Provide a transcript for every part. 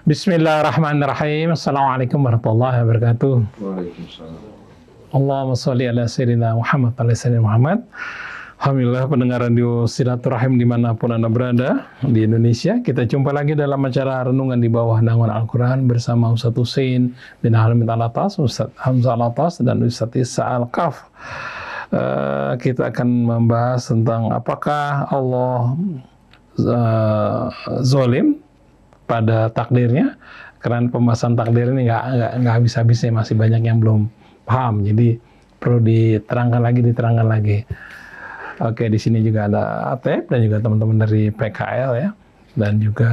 Bismillahirrahmanirrahim. Assalamualaikum warahmatullahi wabarakatuh. Waalaikumsalam. Allahumma sholli ala sayyidina Muhammad ala sayyidina Muhammad. Alhamdulillah pendengar radio Silaturahim dimanapun Anda berada di Indonesia. Kita jumpa lagi dalam acara Renungan di Bawah Naungan Al-Quran bersama Ustaz Hussein bin Hamid Alatas, Ustaz Hamzah Alatas, dan Ustaz Isa Al-Kaf. Kita akan membahas tentang apakah Allah zolim pada takdirnya. Karena pembahasan takdir ini nggak habis-habisnya, masih banyak yang belum paham. Jadi perlu diterangkan lagi. Oke, di sini juga ada Atep dan juga teman-teman dari PKL ya, dan juga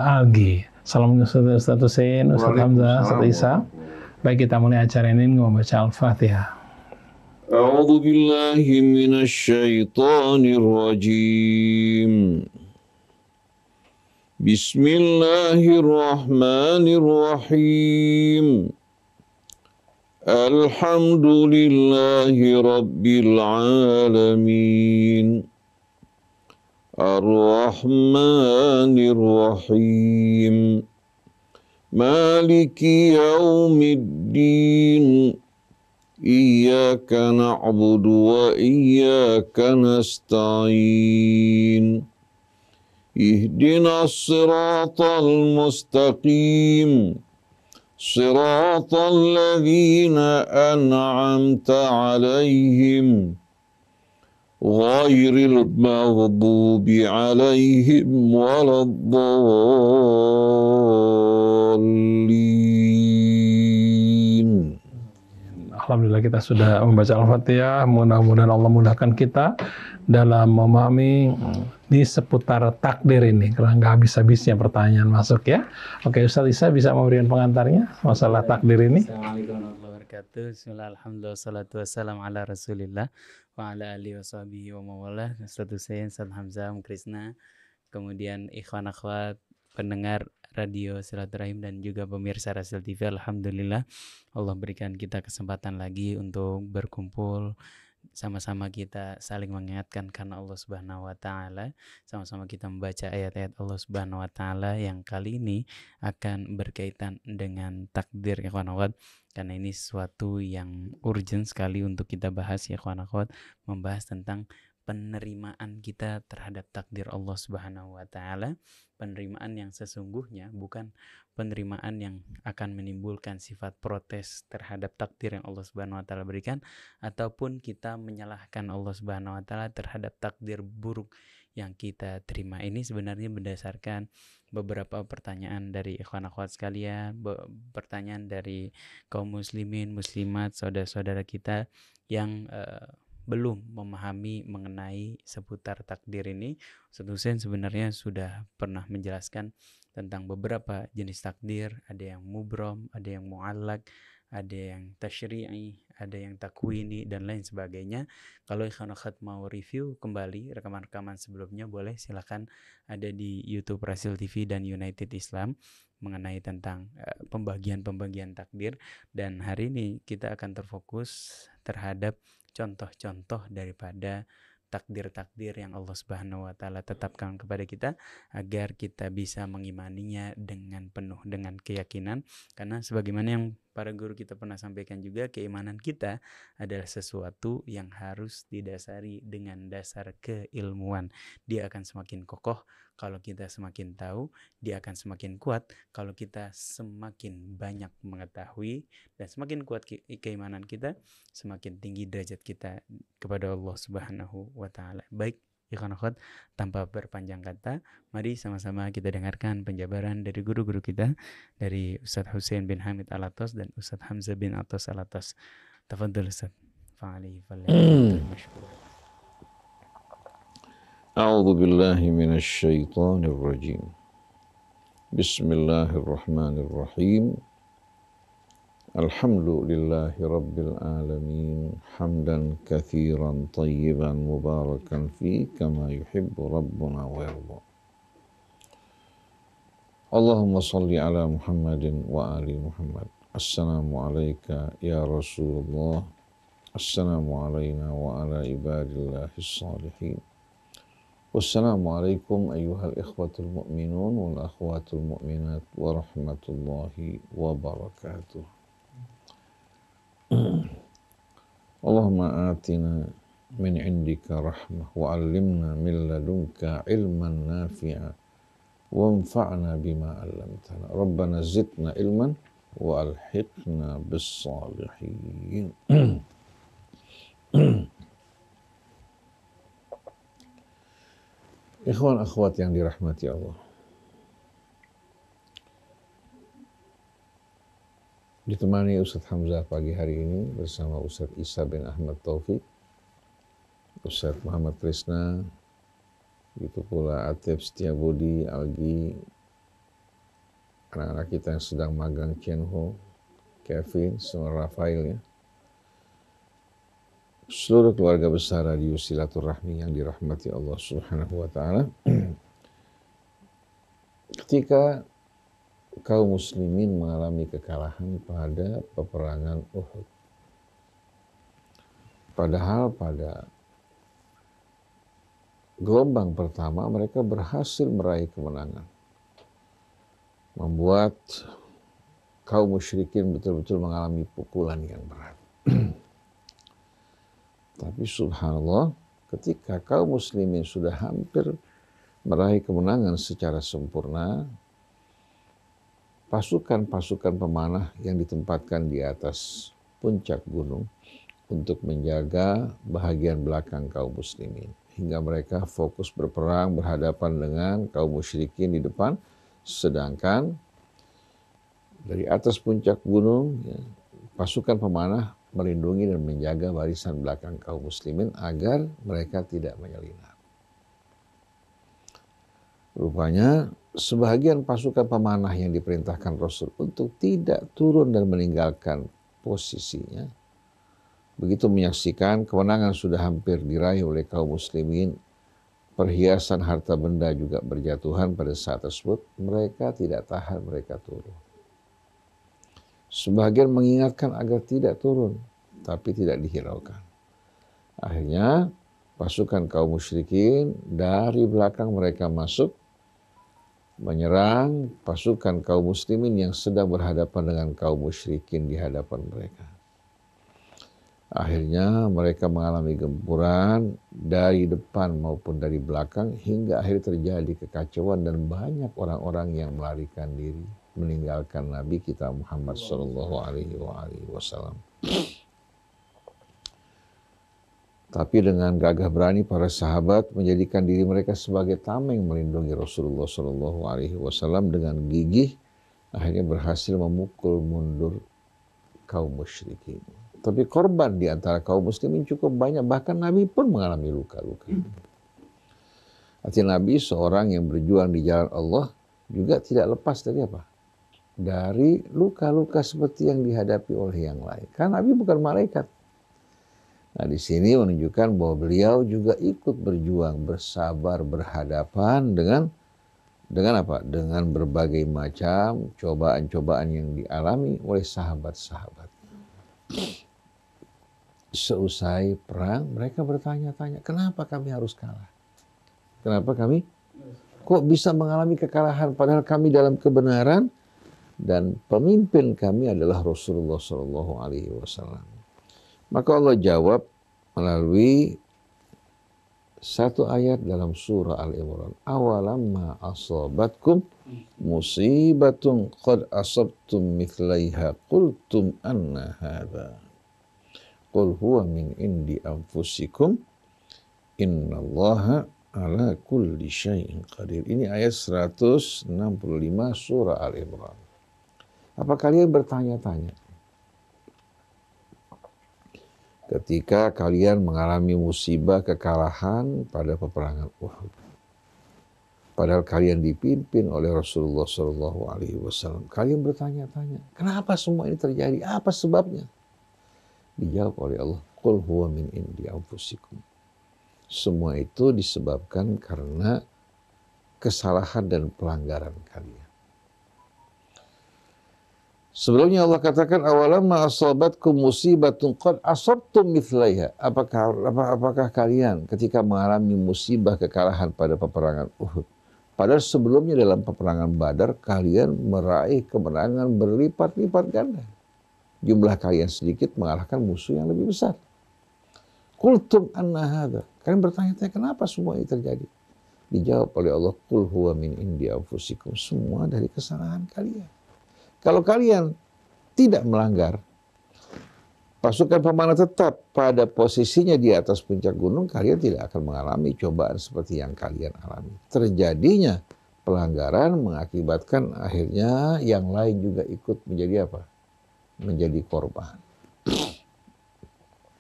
Algi. Salam Ustaz Hussein, Ustaz Hamzah, Ustaz Isa. Baik, kita mulai acara ini membaca Al-Fatihah. A'udzu billahi minasy syaithanir rajim. Bismillahirrahmanirrahim. Alhamdulillahi Rabbil Alamin. Ar-Rahmanir Rahim. Maliki Yaumiddin. Iyyaka na'budu wa iyyaka nasta'in. Ihdinas siratal mustaqim. صراط الذين أنعمت عليهم غير المغضوب عليهم ولا الضالين. Alhamdulillah kita sudah membaca Al-Fatihah. Mudah-mudahan Allah mudahkan kita dalam memahami di seputar takdir ini, karena nggak habis-habisnya pertanyaan masuk ya. Oke, Ustaz Isa bisa memberikan pengantarnya masalah takdir ini. Assalamualaikum warahmatullahi wabarakatuh. Bismillah, alhamdulillah, salatu wassalamu ala rasulillah wa ala alihi wa sahbihi wa mawalah. Ustaz Hussein, Ustaz Hamzah, Krisna, kemudian ikhwan akhwat pendengar radio Silaturahim dan juga pemirsa Rasil TV. Alhamdulillah Allah berikan kita kesempatan lagi untuk berkumpul, sama-sama kita saling mengingatkan karena Allah Subhanahu wa taala, sama-sama kita membaca ayat-ayat Allah Subhanahu wa taala yang kali ini akan berkaitan dengan takdir ya kawan akhwat, karena ini sesuatu yang urgent sekali untuk kita bahas ya kawan akhwat, membahas tentang penerimaan kita terhadap takdir Allah Subhanahu wa taala, penerimaan yang sesungguhnya, bukan penerimaan yang akan menimbulkan sifat protes terhadap takdir yang Allah Subhanahu wa taala berikan, ataupun kita menyalahkan Allah Subhanahu wa taala terhadap takdir buruk yang kita terima. Ini sebenarnya berdasarkan beberapa pertanyaan dari ikhwan akhwat sekalian, pertanyaan dari kaum muslimin, muslimat, saudara-saudara kita yang belum memahami mengenai seputar takdir ini. Ustaz Hussein sebenarnya sudah pernah menjelaskan tentang beberapa jenis takdir, ada yang mubrom, ada yang mu'allak, ada yang tasyri'i, ada yang takwini, dan lain sebagainya. Kalau ikhwan akhwat mau review kembali rekaman-rekaman sebelumnya, boleh silakan, ada di YouTube Rasil TV dan United Islam mengenai tentang pembagian-pembagian takdir. Dan hari ini kita akan terfokus terhadap contoh-contoh daripada takdir-takdir yang Allah Subhanahu wa taala tetapkan kepada kita, agar kita bisa mengimaninya dengan penuh, dengan keyakinan. Karena sebagaimana yang para guru kita pernah sampaikan juga, keimanan kita adalah sesuatu yang harus didasari dengan dasar keilmuan. Dia akan semakin kokoh kalau kita semakin tahu, dia akan semakin kuat kalau kita semakin banyak mengetahui, dan semakin kuat keimanan kita, semakin tinggi derajat kita kepada Allah Subhanahu wa taala. Baik, ikhwan akhwat, tanpa berpanjang kata, mari sama-sama kita dengarkan penjabaran dari guru-guru kita, dari Ustaz Hussein bin Hamid Alatas dan Ustaz Hamzah bin Atas Alatas. Tafadhal Ustaz. A'udzu billahi minasy syaithanir rajim. Bismillahirrahmanirrahim. Alhamdulillahi Rabbil Alamin. Hamdan kathiran tayyiban mubarakan fi kama yuhibbu Rabbuna wa yarda. Allahumma salli ala Muhammadin wa ali Muhammad. Assalamu alayka ya Rasulullah. Assalamu alayna wa ala ibadillahis salihin. Wassalamualaikum ayyuhal ikhwatul mu'minun wal akhwatul mu'minat warahmatullahi wabarakatuh. Allahumma atina min indika rahmah wa 'allimna min ladunka ilman nafi'a wanfa'na bima 'allamtana. Rabbana zidna ilman wa alhiqna bis salihin. Ikhwan akhwat yang dirahmati Allah. Ditemani Ustadz Hamzah pagi hari ini bersama Ustadz Isa bin Ahmad Taufik, Ustadz Muhammad Krisna, begitu pula Atep Setiabudi, Algi, anak-anak kita yang sedang magang Cienho, Kevin, semua Rafael ya. Seluruh keluarga besar Radio Silaturahmi yang dirahmati Allah Subhanahu wa taala. Ketika kaum muslimin mengalami kekalahan pada peperangan Uhud. Padahal pada gelombang pertama mereka berhasil meraih kemenangan. Membuat kaum musyrikin betul-betul mengalami pukulan yang berat. Tapi subhanallah, ketika kaum muslimin sudah hampir meraih kemenangan secara sempurna, pasukan-pasukan pemanah yang ditempatkan di atas puncak gunung untuk menjaga bahagian belakang kaum muslimin. Hingga mereka fokus berperang berhadapan dengan kaum musyrikin di depan, sedangkan dari atas puncak gunung, ya, pasukan pemanah melindungi dan menjaga barisan belakang kaum muslimin agar mereka tidak menyelinap. Rupanya sebagian pasukan pemanah yang diperintahkan Rasul untuk tidak turun dan meninggalkan posisinya, begitu menyaksikan kemenangan sudah hampir diraih oleh kaum muslimin, perhiasan harta benda juga berjatuhan pada saat tersebut, mereka tidak tahan, mereka turun. Sebagian mengingatkan agar tidak turun, tapi tidak dihiraukan. Akhirnya pasukan kaum musyrikin dari belakang mereka masuk, menyerang pasukan kaum muslimin yang sedang berhadapan dengan kaum musyrikin di hadapan mereka. Akhirnya mereka mengalami gempuran dari depan maupun dari belakang hingga akhirnya terjadi kekacauan dan banyak orang-orang yang melarikan diri, meninggalkan Nabi kita Muhammad sallallahu alaihi wasallam. Tapi dengan gagah berani para sahabat menjadikan diri mereka sebagai tameng melindungi Rasulullah sallallahu alaihi wasallam dengan gigih, akhirnya berhasil memukul mundur kaum musyrikin. Tapi korban di antara kaum muslimin cukup banyak, bahkan Nabi pun mengalami luka-luka. Artinya Nabi seorang yang berjuang di jalan Allah juga tidak lepas dari apa? Dari luka-luka seperti yang dihadapi oleh yang lain. Karena Nabi bukan malaikat. Nah, di sini menunjukkan bahwa beliau juga ikut berjuang, bersabar, berhadapan dengan apa? Dengan berbagai macam cobaan-cobaan yang dialami oleh sahabat-sahabat. Seusai perang, mereka bertanya-tanya, kenapa kami harus kalah? Kenapa kami kok bisa mengalami kekalahan padahal kami dalam kebenaran? Dan pemimpin kami adalah Rasulullah Sallallahu Alaihi Wasallam. Maka Allah jawab melalui satu ayat dalam surah Al-Imran. Awalamma asabatkum musibatun qad asabtum mithlaiha qultum anna hadha. Qul huwa min indi anfusikum innallaha ala kulli syai'in qadir. Ini ayat 165 surah Al-Imran. Apa kalian bertanya-tanya? Ketika kalian mengalami musibah kekalahan pada peperangan Uhud. Padahal kalian dipimpin oleh Rasulullah SAW. Kalian bertanya-tanya, kenapa semua ini terjadi? Apa sebabnya? Dijawab oleh Allah, Qul huwa min indi anfusikum. Semua itu disebabkan karena kesalahan dan pelanggaran kalian. Sebelumnya Allah katakan awalamma asabatkum musibatun qad asabtum mithlaiha. Apakah kalian ketika mengalami musibah kekalahan pada peperangan Uhud, padahal sebelumnya dalam peperangan Badar kalian meraih kemenangan berlipat-lipat ganda. Jumlah kalian sedikit mengalahkan musuh yang lebih besar. Qultum anna hadza. Kalian bertanya-tanya kenapa semua ini terjadi? Dijawab oleh Allah, qul huwa min indi anfusikum. Semua dari kesalahan kalian. Kalau kalian tidak melanggar, pasukan pemanah tetap pada posisinya di atas puncak gunung, kalian tidak akan mengalami cobaan seperti yang kalian alami. Terjadinya pelanggaran mengakibatkan akhirnya yang lain juga ikut menjadi apa? Menjadi korban.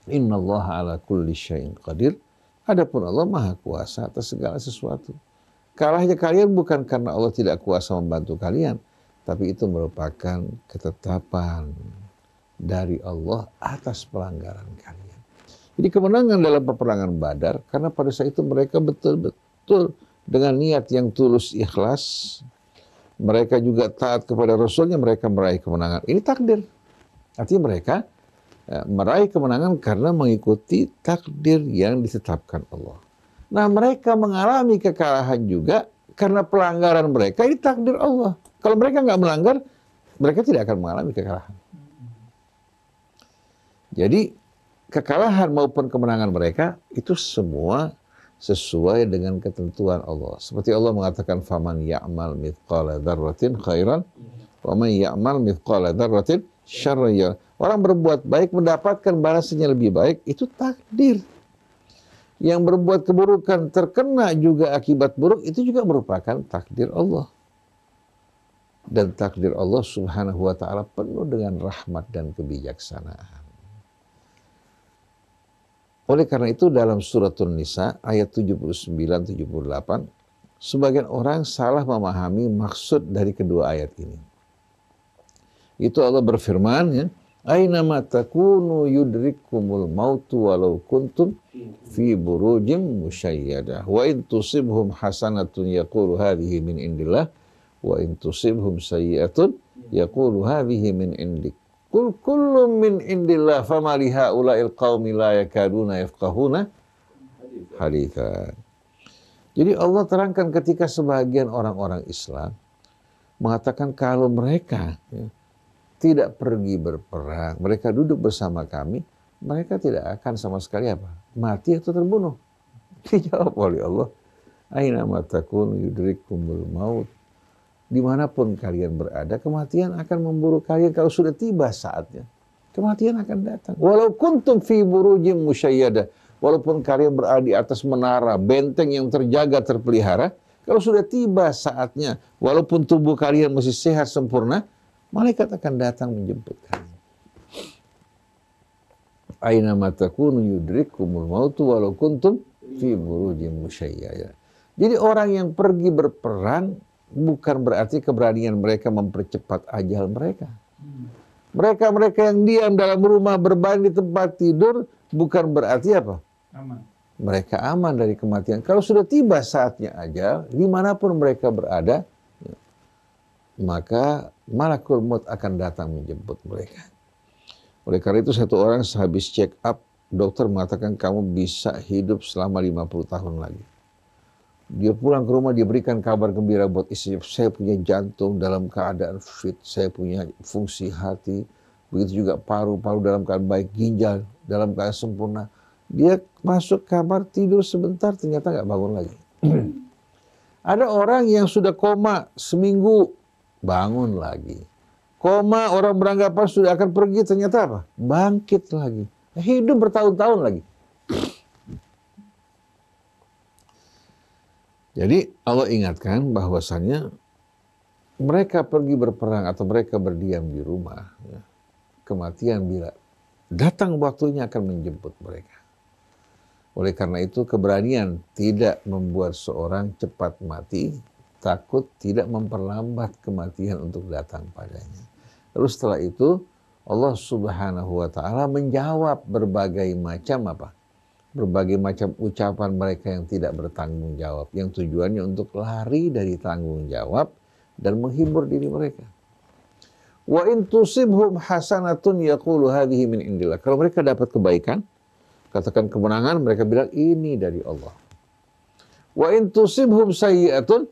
Innallaha ala kulli syai'in qadir. Adapun Allah Maha Kuasa atas segala sesuatu. Kalahnya kalian bukan karena Allah tidak kuasa membantu kalian, tapi itu merupakan ketetapan dari Allah atas pelanggaran kalian. Jadi kemenangan dalam peperangan Badar, karena pada saat itu mereka betul-betul dengan niat yang tulus ikhlas, mereka juga taat kepada Rasulnya, mereka meraih kemenangan. Ini takdir. Artinya mereka meraih kemenangan karena mengikuti takdir yang ditetapkan Allah. Nah, mereka mengalami kekalahan juga karena pelanggaran mereka, ini takdir Allah. Kalau mereka nggak melanggar, mereka tidak akan mengalami kekalahan. Jadi kekalahan maupun kemenangan mereka itu semua sesuai dengan ketentuan Allah. Seperti Allah mengatakan, "Faman ya'mal mithqala dzarratin khairan, wa man ya'mal mithqala dzarratin syarran." Orang berbuat baik mendapatkan balasannya lebih baik, itu takdir. Yang berbuat keburukan terkena juga akibat buruk, itu juga merupakan takdir Allah. Dan takdir Allah subhanahu wa ta'ala penuh dengan rahmat dan kebijaksanaan. Oleh karena itu dalam suratun Nisa ayat 79-78, sebagian orang salah memahami maksud dari kedua ayat ini. Itu Allah berfirman, ya, "Ainama takunu yudrikumul mautu walau kuntum fi burujim musyayyadah wa in tusibhum hasanatun yaqulu hadhihi min indillah wa in tusibhum sayyi'atun yaqulu hadhihi min indik. Qul kullun min indillah fama li haula'il qaumi la yakaduna yafqahuna haditha." Jadi Allah terangkan ketika sebagian orang-orang Islam mengatakan kalau mereka tidak pergi berperang, mereka duduk bersama kami, mereka tidak akan sama sekali apa? Mati atau terbunuh. Dijawab oleh Allah, "Aina ma takunu yudrikumul maut." Dimanapun kalian berada, kematian akan memburu kalian kalau sudah tiba saatnya. Kematian akan datang. Walau kuntum fi burujim musyayyadah. Walaupun kalian berada di atas menara, benteng yang terjaga, terpelihara, kalau sudah tiba saatnya, walaupun tubuh kalian masih sehat sempurna, malaikat akan datang menjemput kalian. Aina ma takunu yudrikumul mautu walau kuntum fi burujim musyayyadah. Jadi orang yang pergi berperang bukan berarti keberanian mereka mempercepat ajal mereka. Mereka yang diam dalam rumah berbaring di tempat tidur bukan berarti apa? Aman. Mereka aman dari kematian. Kalau sudah tiba saatnya ajal, dimanapun mereka berada, maka malakul maut akan datang menjemput mereka. Oleh karena itu satu orang sehabis check up, dokter mengatakan kamu bisa hidup selama 50 tahun lagi. Dia pulang ke rumah, dia berikan kabar gembira buat istrinya. Saya punya jantung dalam keadaan fit, saya punya fungsi hati, begitu juga paru-paru dalam keadaan baik, ginjal dalam keadaan sempurna. Dia masuk kamar, tidur sebentar, ternyata nggak bangun lagi. Ada orang yang sudah koma seminggu, bangun lagi. Koma, orang beranggapan sudah akan pergi, ternyata apa? Bangkit lagi. Hidup bertahun-tahun lagi. Jadi Allah ingatkan bahwasannya mereka pergi berperang atau mereka berdiam di rumah, ya, kematian bila datang waktunya akan menjemput mereka. Oleh karena itu keberanian tidak membuat seorang cepat mati, takut tidak memperlambat kematian untuk datang padanya. Lalu setelah itu Allah Subhanahu wa ta'ala menjawab berbagai macam apa? Berbagai macam ucapan mereka yang tidak bertanggung jawab, yang tujuannya untuk lari dari tanggung jawab dan menghibur diri mereka. Wa in tusibhum hasanatun yaqulu hadhihi min indillah. Kalau mereka dapat kebaikan, katakan kemenangan, mereka bilang ini dari Allah. Wa in tusibhum sayyi'atun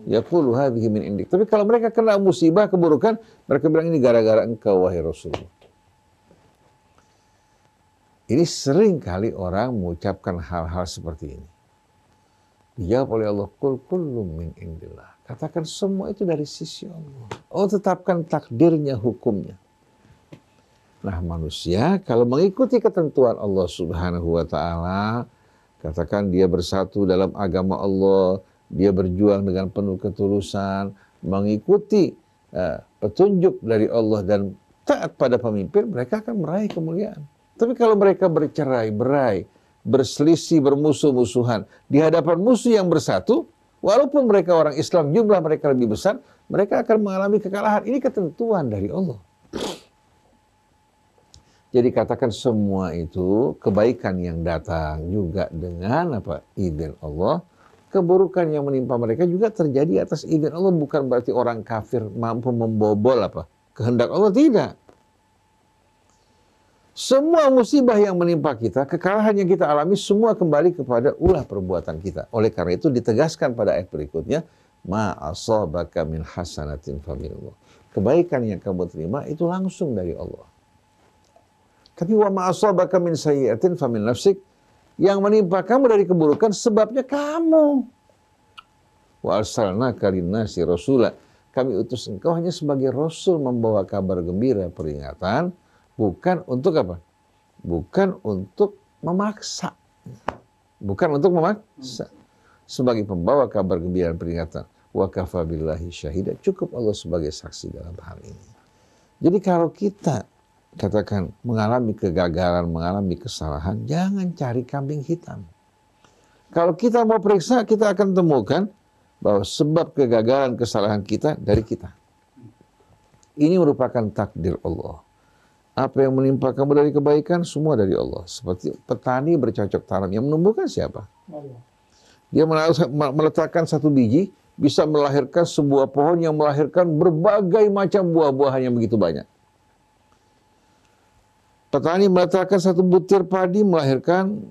yaqulu hadhihi min indik. Tapi kalau mereka kena musibah, keburukan, mereka bilang ini gara-gara engkau wahai Rasulullah. Ini sering kali orang mengucapkan hal-hal seperti ini. Dijawab oleh Allah, qul kullum min indillah. Katakan semua itu dari sisi Allah. Allah tetapkan takdirnya, hukumnya. Nah, manusia kalau mengikuti ketentuan Allah Subhanahu wa taala, katakan dia bersatu dalam agama Allah, dia berjuang dengan penuh ketulusan, mengikuti petunjuk dari Allah dan taat pada pemimpin, mereka akan meraih kemuliaan. Tapi kalau mereka bercerai-berai, berselisih, bermusuh-musuhan di hadapan musuh yang bersatu, walaupun mereka orang Islam, jumlah mereka lebih besar, mereka akan mengalami kekalahan. Ini ketentuan dari Allah. Jadi katakan semua itu kebaikan yang datang juga dengan izin Allah. Keburukan yang menimpa mereka juga terjadi atas izin Allah. Bukan berarti orang kafir mampu membobol kehendak Allah, tidak. Semua musibah yang menimpa kita, kekalahan yang kita alami, semua kembali kepada ulah perbuatan kita. Oleh karena itu ditegaskan pada ayat berikutnya, ma asabaka min hasanatin faminallah. Kebaikan yang kamu terima itu langsung dari Allah. Tapi wa ma asabaka min sayyi'atin famin nafsik. Yang menimpa kamu dari keburukan sebabnya kamu. Wa arsalnaka linnasi rasula. Kami utus engkau hanya sebagai rasul membawa kabar gembira, peringatan. Bukan untuk apa? Bukan untuk memaksa. Bukan untuk memaksa. Sebagai pembawa kabar gembira dan peringatan. Wa kafa billahi syahida. Cukup Allah sebagai saksi dalam hal ini. Jadi kalau kita katakan mengalami kegagalan, mengalami kesalahan, jangan cari kambing hitam. Kalau kita mau periksa, kita akan temukan bahwa sebab kegagalan, kesalahan kita dari kita. Ini merupakan takdir Allah. Apa yang menimpa kamu dari kebaikan, semua dari Allah. Seperti petani bercocok tanam, yang menumbuhkan siapa? Allah. Dia meletakkan satu biji, bisa melahirkan sebuah pohon yang melahirkan berbagai macam buah-buahan yang begitu banyak. Petani meletakkan satu butir padi, melahirkan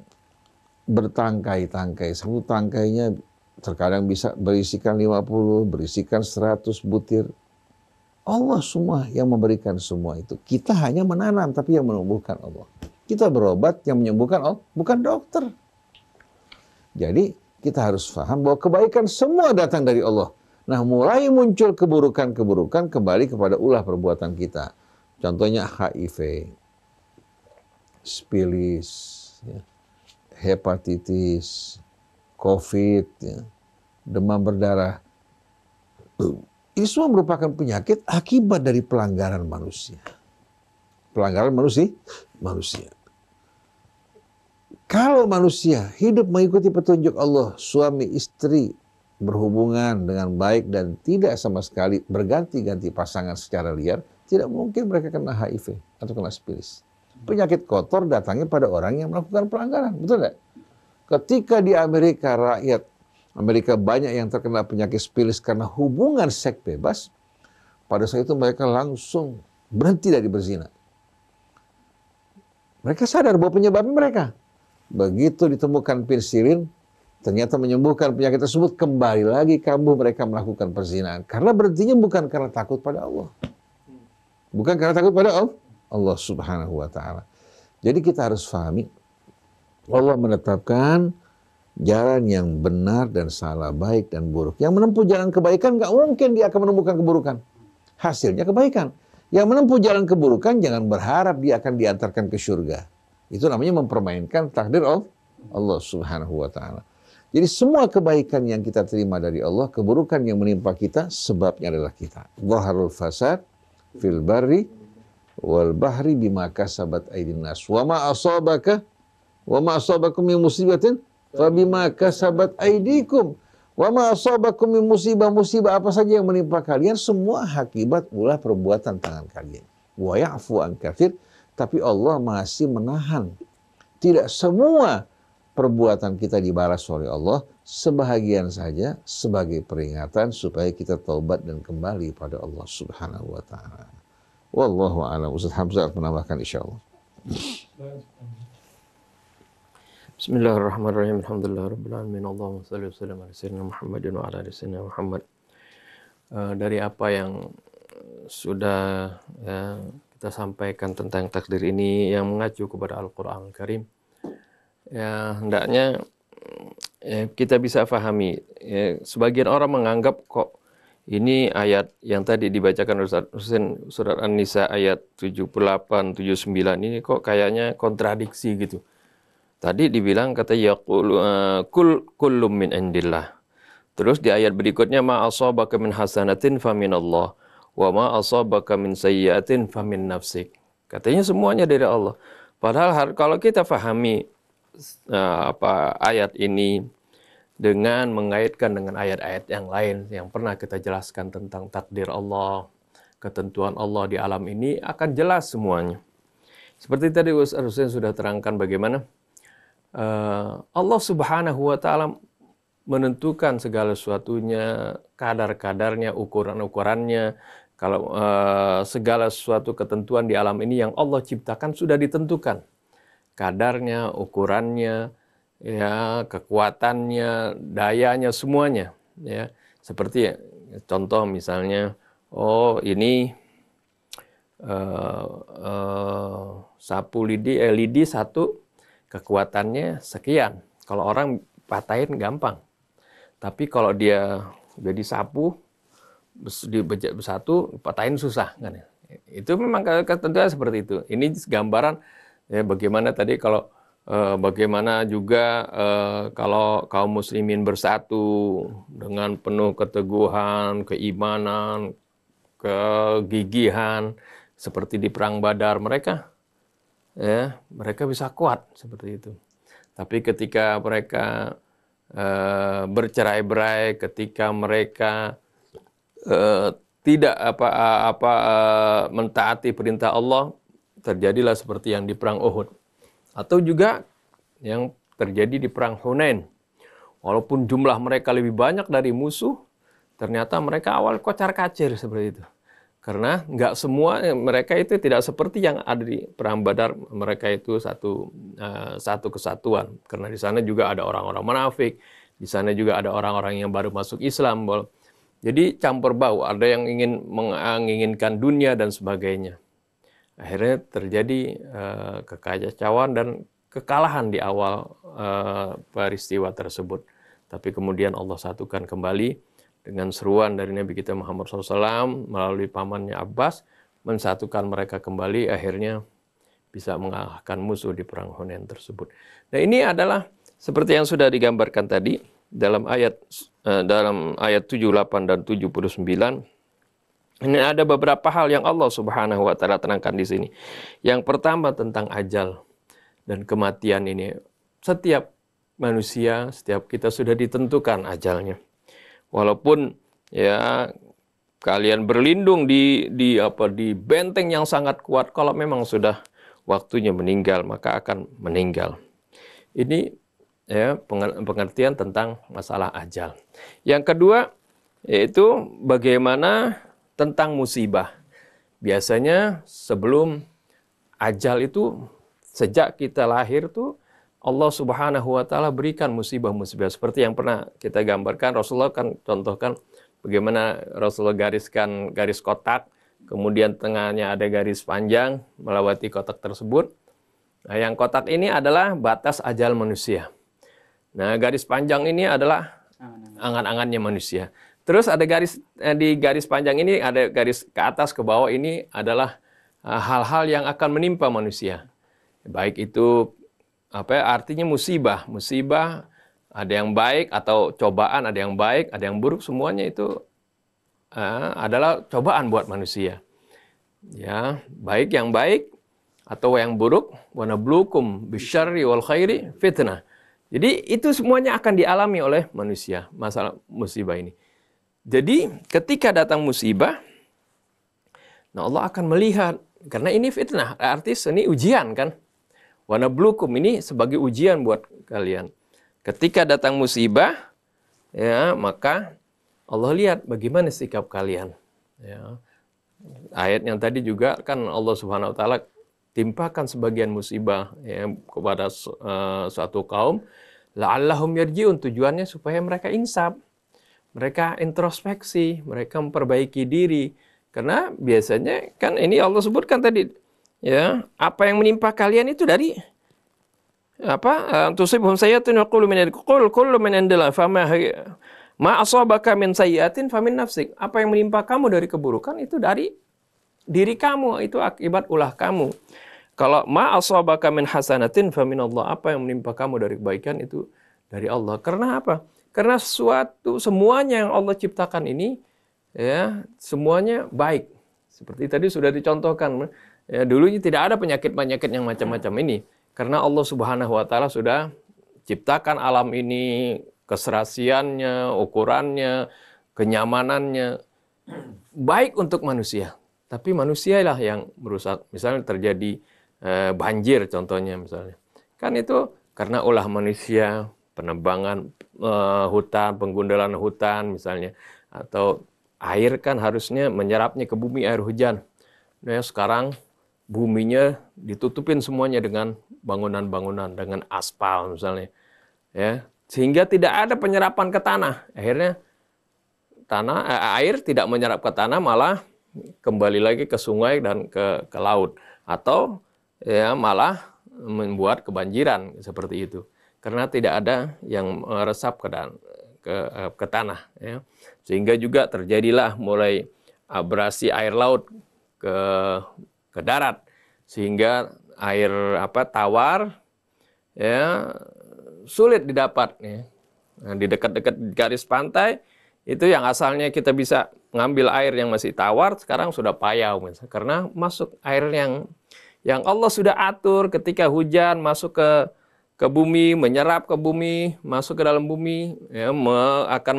bertangkai-tangkai. Satu tangkainya terkadang bisa berisikan 50, berisikan 100 butir. Allah semua yang memberikan semua itu. Kita hanya menanam, tapi yang menumbuhkan Allah. Kita berobat, yang menyembuhkan Allah, bukan dokter. Jadi kita harus paham bahwa kebaikan semua datang dari Allah. Nah, mulai muncul keburukan-keburukan kembali kepada ulah perbuatan kita. Contohnya HIV, spilis, hepatitis, COVID, demam berdarah. Ini semua merupakan penyakit akibat dari pelanggaran manusia. Pelanggaran manusia. Kalau manusia hidup mengikuti petunjuk Allah, suami istri berhubungan dengan baik dan tidak sama sekali berganti-ganti pasangan secara liar, tidak mungkin mereka kena HIV atau kena spilis. Penyakit kotor datangnya pada orang yang melakukan pelanggaran, betul tidak? Ketika di Amerika, rakyat Amerika banyak yang terkena penyakit spilis karena hubungan seks bebas, pada saat itu mereka langsung berhenti dari berzina. Mereka sadar bahwa penyebabnya mereka. Begitu ditemukan pensilin, ternyata menyembuhkan penyakit tersebut, kembali lagi kambuh mereka melakukan perzinahan. Karena berhentinya bukan karena takut pada Allah. Bukan karena takut pada Allah Subhanahu wa ta'ala. Jadi kita harus pahami, Allah menetapkan jalan yang benar dan salah, baik dan buruk. Yang menempuh jalan kebaikan, nggak mungkin dia akan menemukan keburukan. Hasilnya kebaikan. Yang menempuh jalan keburukan, jangan berharap dia akan diantarkan ke surga. Itu namanya mempermainkan takdir Allah Subhanahu wa ta'ala. Jadi semua kebaikan yang kita terima dari Allah, keburukan yang menimpa kita, sebabnya adalah kita. Dhaharul fasad fil barri wal bahri bima kasabat aydin nas. Wa ma asabakum min musibatin fabima kasabat aydikum. Wa ma asabakum min musibah apa saja yang menimpa kalian, semua akibat ulah perbuatan tangan kalian. Wa ya'fu an katsir, tapi Allah masih menahan. Tidak semua perbuatan kita dibalas oleh Allah, sebahagian saja sebagai peringatan supaya kita taubat dan kembali pada Allah Subhanahu wa taala. Wallahu a'lam. Ustaz Hamzah menambahkan insyaallah. Bismillahirrahmanirrahim. Alhamdulillahirabbil alamin. Allahumma shalli wa sallim ala sayyidina Muhammadin wa ala ali sayyidina Muhammad. Dari apa yang sudah kita sampaikan tentang takdir ini yang mengacu kepada Al-Qur'an Al-Karim, ya hendaknya kita bisa pahami. Sebagian orang menganggap kok ini ayat yang tadi dibacakan Ustaz Husain, surat An-Nisa ayat 78, 79 ini kok kayaknya kontradiksi gitu. Tadi dibilang kata kullum min indillah. Terus di ayat berikutnya ma asabaka min hasanatin faminallah wa ma asabaka min sayyi'atin famin nafsik. Katanya semuanya dari Allah. Padahal kalau kita pahami ayat ini dengan mengaitkan dengan ayat-ayat yang lain yang pernah kita jelaskan tentang takdir Allah, ketentuan Allah di alam ini, akan jelas semuanya. Seperti tadi Ustaz Husain sudah terangkan bagaimana Allah Subhanahu wa taala menentukan segala sesuatunya, kadar-kadarnya, ukuran-ukurannya. Kalau segala sesuatu ketentuan di alam ini yang Allah ciptakan sudah ditentukan. Kadarnya, ukurannya, ya, kekuatannya, dayanya, semuanya, ya. Seperti contoh misalnya, ini sapu lidi satu kekuatannya sekian. Kalau orang patahin gampang, tapi kalau dia udah disapu dibejak satu, patahin susah kan? Itu memang ketentuan seperti itu. Ini gambaran ya bagaimana tadi kalau bagaimana juga kalau kaum muslimin bersatu dengan penuh keteguhan, keimanan, kegigihan seperti di perang Badar, mereka bisa kuat seperti itu. Tapi ketika mereka bercerai-berai, ketika mereka tidak mentaati perintah Allah, terjadilah seperti yang di perang Uhud. Atau juga yang terjadi di perang Hunain. Walaupun jumlah mereka lebih banyak dari musuh, ternyata mereka awal kocar-kacir seperti itu. Karena nggak semua mereka itu tidak seperti yang ada di perang Badar. Mereka itu satu kesatuan. Karena di sana juga ada orang-orang munafik, di sana juga ada orang-orang yang baru masuk Islam. Jadi campur bau. Ada yang menginginkan dunia dan sebagainya. Akhirnya terjadi kekacauan dan kekalahan di awal peristiwa tersebut. Tapi kemudian Allah satukan kembali dengan seruan dari Nabi kita Muhammad SAW melalui pamannya Abbas, mensatukan mereka kembali, akhirnya bisa mengalahkan musuh di perang Hunain tersebut. Nah, ini adalah seperti yang sudah digambarkan tadi dalam ayat 78 dan 79. Ini ada beberapa hal yang Allah Subhanahu wa taala terangkan di sini. Yang pertama tentang ajal dan kematian ini. Setiap manusia, setiap kita sudah ditentukan ajalnya. Walaupun ya kalian berlindung di benteng yang sangat kuat, kalau memang sudah waktunya meninggal maka akan meninggal. Ini ya pengertian tentang masalah ajal. Yang kedua yaitu bagaimana tentang musibah. Biasanya sebelum ajal itu, sejak kita lahir tuh Allah Subhanahu wa taala berikan musibah-musibah seperti yang pernah kita gambarkan. Rasulullah kan contohkan bagaimana Rasulullah gariskan garis kotak, kemudian tengahnya ada garis panjang melewati kotak tersebut. Nah, yang kotak ini adalah batas ajal manusia. Nah, garis panjang ini adalah angan-angannya manusia. Terus ada garis di garis panjang ini ada garis ke atas ke bawah, ini adalah hal-hal yang akan menimpa manusia. Baik itu artinya musibah. Musibah ada yang baik atau cobaan, ada yang baik, ada yang buruk, semuanya itu adalah cobaan buat manusia. Ya, baik yang baik atau yang buruk, wa nabluukum bisyarri wal khairi fitnah. Jadi itu semuanya akan dialami oleh manusia, masalah musibah ini. Jadi ketika datang musibah, nah Allah akan melihat, karena ini fitnah, artis ini ujian kan. Wa nabluukum ini sebagai ujian buat kalian. Ketika datang musibah, ya, maka Allah lihat bagaimana sikap kalian. Ya. Ayat yang tadi juga kan Allah Subhanahu wa taala timpakan sebagian musibah ya, kepada suatu kaum, la'allahum yarji'un, tujuannya supaya mereka insaf, mereka introspeksi, mereka memperbaiki diri. Karena biasanya kan ini Allah sebutkan tadi, ya, apa yang menimpa kalian itu dari apa? Tusibhum sayyi'atun yaqulu kullu min indillah fama ma asabaka min sayyi'atin famin nafsik. Apa yang menimpa kamu dari keburukan itu dari diri kamu, itu akibat ulah kamu. Kalau ma asabaka min hasanatin faminallah, apa yang menimpa kamu dari kebaikan itu dari Allah. Karena apa? Karena semuanya yang Allah ciptakan ini ya, semuanya baik. Seperti tadi sudah dicontohkan. Ya, dulunya tidak ada penyakit-penyakit yang macam-macam ini. Karena Allah Subhanahu wa taala sudah ciptakan alam ini, keserasiannya, ukurannya, kenyamanannya baik untuk manusia. Tapi manusialah yang merusak. Misalnya terjadi banjir contohnya misalnya. Kan itu karena ulah manusia, penebangan hutan, penggundalan hutan misalnya. Atau air kan harusnya menyerapnya ke bumi air hujan. Nah, sekarang buminya ditutupin semuanya dengan bangunan-bangunan, dengan aspal misalnya. Ya, sehingga tidak ada penyerapan ke tanah. Akhirnya air tidak menyerap ke tanah, malah kembali lagi ke sungai dan ke laut, atau ya malah membuat kebanjiran seperti itu karena tidak ada yang meresap ke tanah, ya. Sehingga juga terjadilah mulai abrasi air laut ke darat, sehingga air tawar ya sulit didapat, ya. Nah, di dekat-dekat garis pantai itu yang asalnya kita bisa ngambil air yang masih tawar, sekarang sudah payau misalnya, karena masuk air yang Allah sudah atur ketika hujan masuk ke bumi, menyerap ke bumi, masuk ke dalam bumi, ya, akan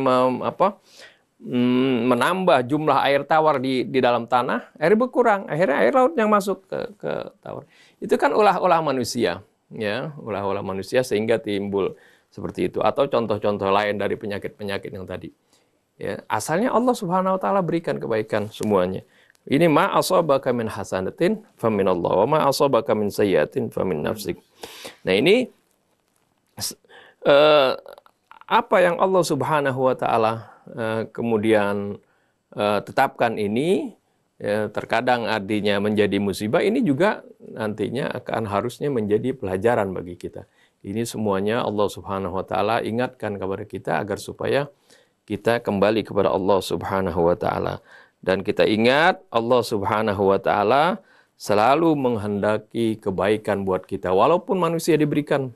menambah jumlah air tawar di dalam tanah, air berkurang, akhirnya air laut yang masuk ke tawar. Itu kan ulah-ulah manusia, ya, ulah-ulah manusia sehingga timbul seperti itu. Atau contoh-contoh lain dari penyakit-penyakit yang tadi. Ya, asalnya Allah Subhanahu wa taala berikan kebaikan semuanya. Ini ma asabaka min hasanatin faminallah wa ma asabaka min sayyi'atin famin nafsik. Nah, ini apa yang Allah Subhanahu wa taala kemudian tetapkan ini, ya, terkadang artinya menjadi musibah, ini juga nantinya akan harusnya menjadi pelajaran bagi kita. Ini semuanya Allah Subhanahu wa taala ingatkan kepada kita agar supaya kita kembali kepada Allah Subhanahu wa taala. Dan kita ingat Allah Subhanahu wa taala selalu menghendaki kebaikan buat kita. Walaupun manusia diberikan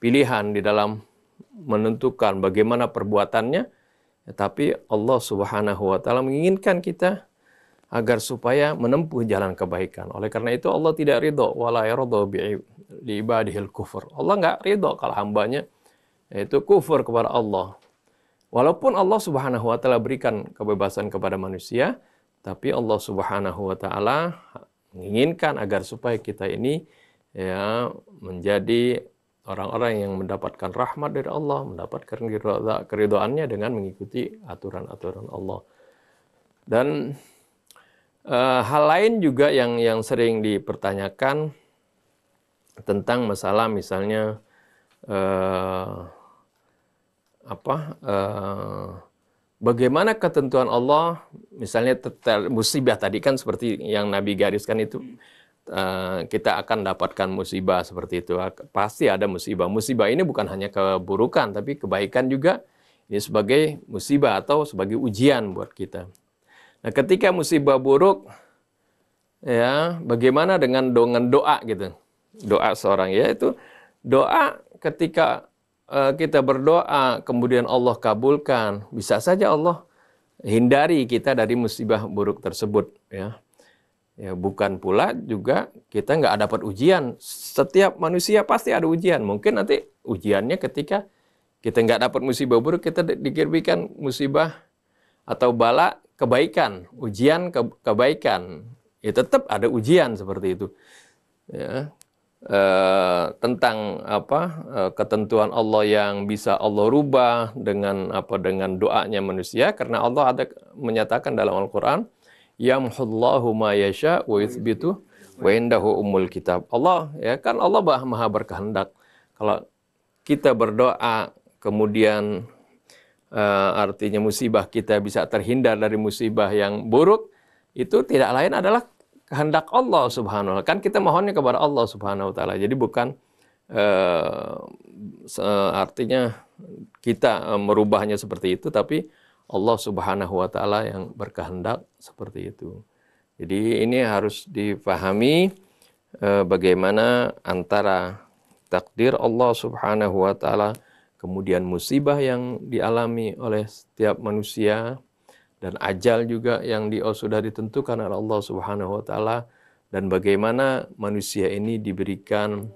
pilihan di dalam menentukan bagaimana perbuatannya, tapi Allah Subhanahu wa taala menginginkan kita agar supaya menempuh jalan kebaikan. Oleh karena itu Allah tidak ridho, wala yarda li ibadihil kufur. Allah enggak ridho kalau hambanya itu kufur kepada Allah. Walaupun Allah Subhanahu wa taala berikan kebebasan kepada manusia, tapi Allah Subhanahu wa taala menginginkan agar supaya kita ini ya menjadi orang-orang yang mendapatkan rahmat dari Allah, mendapatkan keridhaannya dengan mengikuti aturan-aturan Allah. Dan hal lain juga yang sering dipertanyakan tentang masalah misalnya bagaimana ketentuan Allah, misalnya musibah tadi kan seperti yang Nabi gariskan itu, kita akan dapatkan musibah seperti itu. Pasti ada musibah. Musibah ini bukan hanya keburukan, tapi kebaikan juga. Ini sebagai musibah atau sebagai ujian buat kita. Nah, ketika musibah buruk, ya, bagaimana dengan doa gitu? Doa seorang, yaitu doa ketika kita berdoa, kemudian Allah kabulkan, bisa saja Allah hindari kita dari musibah buruk tersebut, ya. Ya, bukan pula juga kita nggak dapat ujian. Setiap manusia pasti ada ujian. Mungkin nanti ujiannya ketika kita nggak dapat musibah buruk, kita diberikan musibah atau bala kebaikan, ujian kebaikan. Ya tetap ada ujian seperti itu. Ya. tentang ketentuan Allah yang bisa Allah rubah dengan dengan doanya manusia, karena Allah ada menyatakan dalam Al-Qur'an, yamhullahu ma yasha wa yuthbitu wa indahu ummul kitab. Allah ya kan, Allah Maha berkehendak. Kalau kita berdoa kemudian artinya musibah kita bisa terhindar dari musibah yang buruk, itu tidak lain adalah kehendak Allah Subhanahu wa ta'ala. Kan kita mohonnya kepada Allah Subhanahu wa ta'ala. Jadi bukan artinya kita merubahnya seperti itu, tapi Allah Subhanahu wa ta'ala yang berkehendak seperti itu. Jadi ini harus dipahami bagaimana antara takdir Allah Subhanahu wa ta'ala, kemudian musibah yang dialami oleh setiap manusia, dan ajal juga yang sudah ditentukan oleh Allah Subhanahu wa ta'ala, dan bagaimana manusia ini diberikan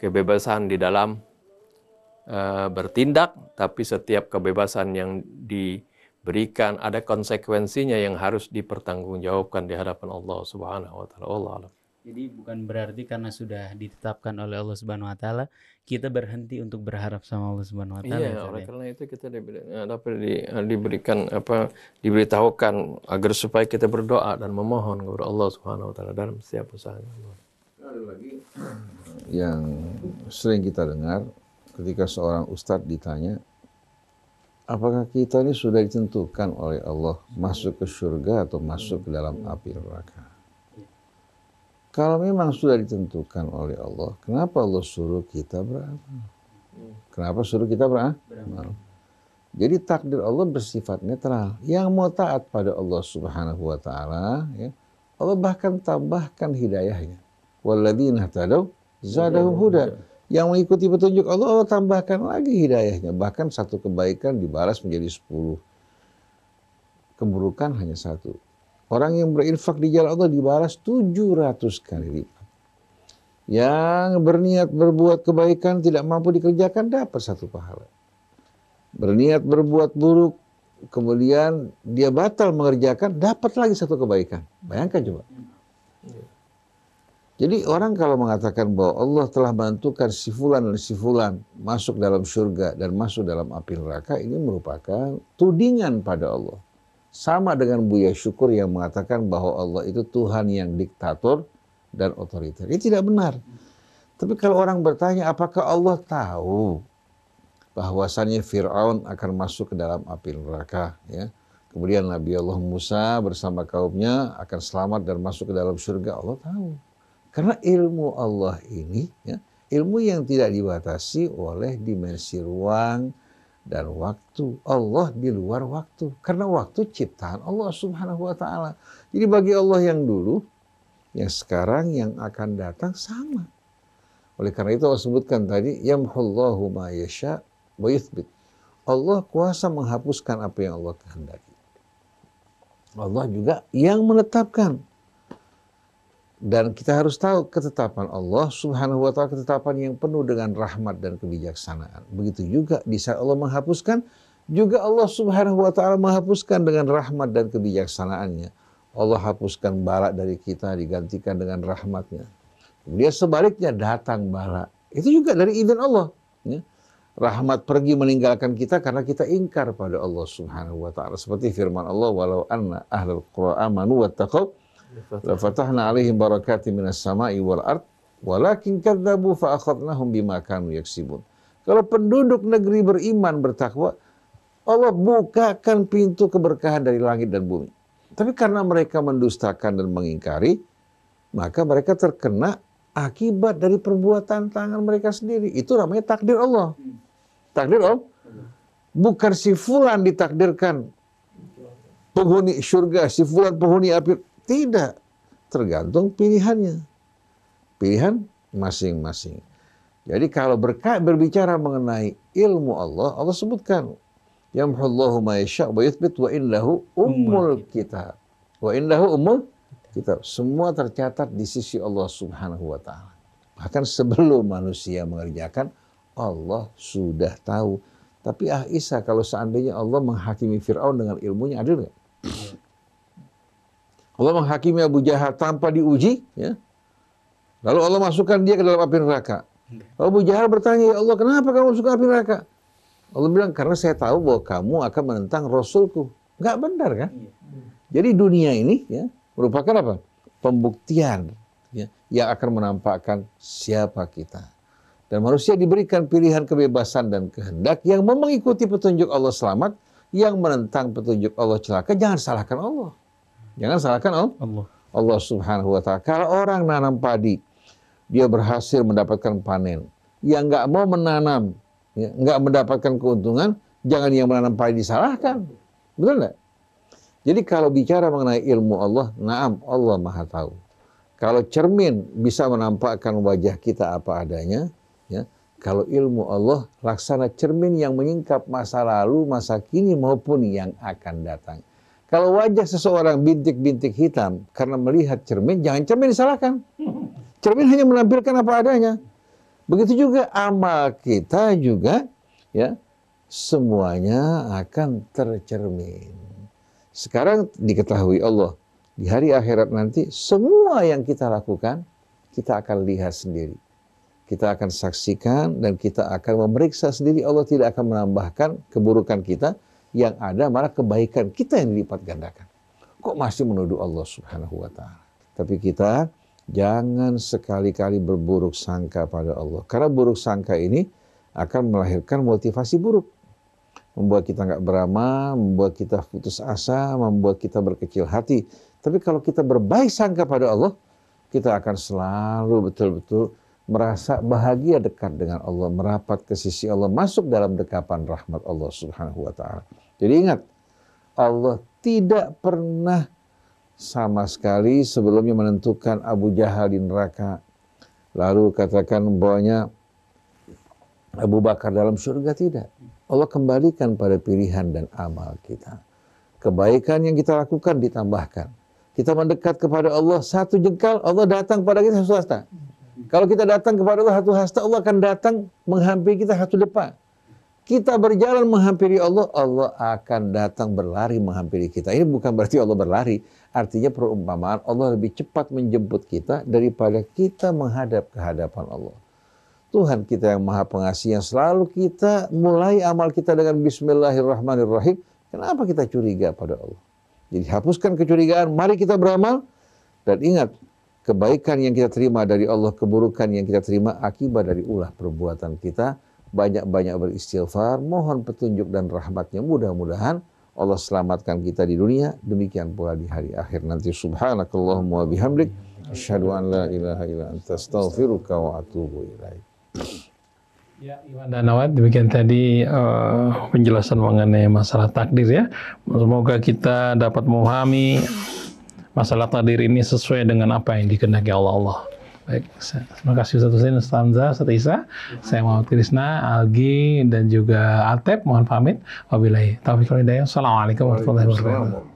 kebebasan di dalam bertindak, tapi setiap kebebasan yang diberikan ada konsekuensinya yang harus dipertanggungjawabkan di hadapan Allah Subhanahu wa ta'ala. Allah alam. Jadi bukan berarti karena sudah ditetapkan oleh Allah Subhanahu wa ta'ala kita berhenti untuk berharap sama Allah Subhanahu wa ta'ala. Iya, oleh karena itu kita diberikan diberitahukan agar supaya kita berdoa dan memohon kepada Allah Subhanahu wa ta'ala dalam setiap usahanya. Ada lagi yang sering kita dengar ketika seorang ustadz ditanya, apakah kita ini sudah ditentukan oleh Allah masuk ke surga atau masuk ke dalam api neraka? Kalau memang sudah ditentukan oleh Allah, kenapa Allah suruh kita beramal? Kenapa suruh kita beramal? Jadi takdir Allah bersifat netral. Yang mau taat pada Allah Subhanahu wa ta'ala, ya, Allah bahkan tambahkan hidayahnya. Walladzina tadaw zadahum huda. Yang mengikuti petunjuk Allah, Allah tambahkan lagi hidayahnya. Bahkan satu kebaikan dibalas menjadi 10. Keburukan hanya 1. Orang yang berinfak di jalan Allah dibalas 700 kali lipat. Yang berniat berbuat kebaikan tidak mampu dikerjakan dapat 1 pahala. Berniat berbuat buruk, kemudian dia batal mengerjakan, dapat lagi 1 kebaikan. Bayangkan coba. Jadi orang kalau mengatakan bahwa Allah telah menentukan si fulan dan si fulan masuk dalam surga dan masuk dalam api neraka, ini merupakan tudingan pada Allah. Sama dengan Buya Syukur yang mengatakan bahwa Allah itu Tuhan yang diktator dan otoriter. Ini tidak benar. Tapi kalau orang bertanya apakah Allah tahu bahwasannya Fir'aun akan masuk ke dalam api neraka, ya. Kemudian Nabi Allah Musa bersama kaumnya akan selamat dan masuk ke dalam surga, Allah tahu. Karena ilmu Allah ini, ya, ilmu yang tidak dibatasi oleh dimensi ruang dan waktu. Allah di luar waktu. Karena waktu ciptaan Allah Subhanahu wa ta'ala. Jadi bagi Allah yang dulu, yang sekarang, yang akan datang sama. Oleh karena itu Allah sebutkan tadi, yamhullahu ma yasha wa yuthbit. Allah kuasa menghapuskan apa yang Allah kehendaki. Allah juga yang menetapkan. Dan kita harus tahu ketetapan Allah Subhanahu wa ta'ala, ketetapan yang penuh dengan rahmat dan kebijaksanaan. Begitu juga di saat Allah menghapuskan, juga Allah Subhanahu wa ta'ala menghapuskan dengan rahmat dan kebijaksanaannya. Allah hapuskan bala dari kita digantikan dengan rahmatnya. Kemudian sebaliknya datang bala. Itu juga dari izin Allah. Ya. Rahmat pergi meninggalkan kita karena kita ingkar pada Allah Subhanahu wa ta'ala. Seperti firman Allah, walau anna ahlul qura amanu wattaqaw lafatahna alaihim barakatim minas sama'i wal ard walakin kadzabu fa akhadnahum bima kanu yaksibun. Kalau penduduk negeri beriman bertakwa, Allah bukakan pintu keberkahan dari langit dan bumi. Tapi karena mereka mendustakan dan mengingkari, maka mereka terkena akibat dari perbuatan tangan mereka sendiri. Itu namanya takdir Allah. Takdir Allah. Bukan si fulan ditakdirkan penghuni surga, si fulan penghuni api. Tidak, tergantung pilihannya. Pilihan masing-masing. Jadi kalau berbicara mengenai ilmu Allah, Allah sebutkan, yamhullahu ma yasha' wa yuthbit wa indahu ummul kitab. Wa indahu ummul kitab. Semua tercatat di sisi Allah Subhanahu wa ta'ala. Bahkan sebelum manusia mengerjakan, Allah sudah tahu. Tapi Isa, kalau seandainya Allah menghakimi Fir'aun dengan ilmunya, adil nggak? Allah menghakimi Abu Jahal tanpa diuji, ya. Lalu Allah masukkan dia ke dalam api neraka. Lalu Abu Jahal bertanya, ya Allah, kenapa kamu masuk ke api neraka? Allah bilang, karena saya tahu bahwa kamu akan menentang Rasulku. Nggak benar kan? Jadi dunia ini ya merupakan apa? Pembuktian ya, yang akan menampakkan siapa kita. Dan manusia diberikan pilihan kebebasan dan kehendak yang mau mengikuti petunjuk Allah selamat, yang menentang petunjuk Allah celaka. Jangan salahkan Allah. Jangan salahkan Allah Subhanahu wa ta'ala. Kalau orang nanam padi, dia berhasil mendapatkan panen. Yang nggak mau menanam, ya, nggak mendapatkan keuntungan, jangan yang menanam padi disalahkan. Betul nggak? Jadi kalau bicara mengenai ilmu Allah, naam, Allah Maha Tahu. Kalau cermin bisa menampakkan wajah kita apa adanya, ya. Kalau ilmu Allah, laksana cermin yang menyingkap masa lalu, masa kini maupun yang akan datang. Kalau wajah seseorang bintik-bintik hitam karena melihat cermin, jangan cermin disalahkan. Cermin hanya menampilkan apa adanya. Begitu juga amal kita juga, ya, semuanya akan tercermin. Sekarang diketahui Allah, di hari akhirat nanti semua yang kita lakukan, kita akan lihat sendiri. Kita akan saksikan dan kita akan memeriksa sendiri. Allah tidak akan menambahkan keburukan kita, yang ada malah kebaikan kita yang dilipat gandakan. Kok masih menuduh Allah Subhanahu wa ta'ala? Tapi kita jangan sekali-kali berburuk sangka pada Allah. Karena buruk sangka ini akan melahirkan motivasi buruk. Membuat kita nggak beramal, membuat kita putus asa, membuat kita berkecil hati. Tapi kalau kita berbaik sangka pada Allah, kita akan selalu betul-betul merasa bahagia dekat dengan Allah, merapat ke sisi Allah, masuk dalam dekapan rahmat Allah Subhanahu wa ta'ala. Jadi ingat, Allah tidak pernah sama sekali sebelumnya menentukan Abu Jahal di neraka, lalu katakan bahwanya Abu Bakar dalam surga, tidak. Allah kembalikan pada pilihan dan amal kita. Kebaikan yang kita lakukan ditambahkan. Kita mendekat kepada Allah satu jengkal, Allah datang pada kita satu hasta. Kalau kita datang kepada Allah satu hasta, Allah akan datang menghampiri kita satu depa. Kita berjalan menghampiri Allah, Allah akan datang berlari menghampiri kita. Ini bukan berarti Allah berlari. Artinya perumpamaan Allah lebih cepat menjemput kita daripada kita menghadap ke hadapan Allah. Tuhan kita yang maha pengasih, yang selalu kita mulai amal kita dengan Bismillahirrahmanirrahim. Kenapa kita curiga pada Allah? Jadi hapuskan kecurigaan, mari kita beramal. Dan ingat, kebaikan yang kita terima dari Allah, keburukan yang kita terima akibat dari ulah perbuatan kita. Banyak-banyak beristighfar, mohon petunjuk dan rahmatnya. Mudah-mudahan Allah selamatkan kita di dunia, demikian pula di hari akhir nanti. Subhanakallahumma wa bihamdik, asyhadu an la ilaha illa anta astaghfiruka wa atubu ilaik. Ya, Iwan dan Nawat, demikian tadi penjelasan mengenai masalah takdir ya. Semoga kita dapat memahami masalah takdir ini sesuai dengan apa yang dikehendaki Allah. Baik, terima kasih Ustaz Husain, Ustaz Hamzah, Ustaz Isa. Saya Muhammad Krisna, Algi, dan juga Atep. Mohon pamit. Wabillahi taufiq wal hidayah. Assalamualaikum warahmatullahi wabarakatuh.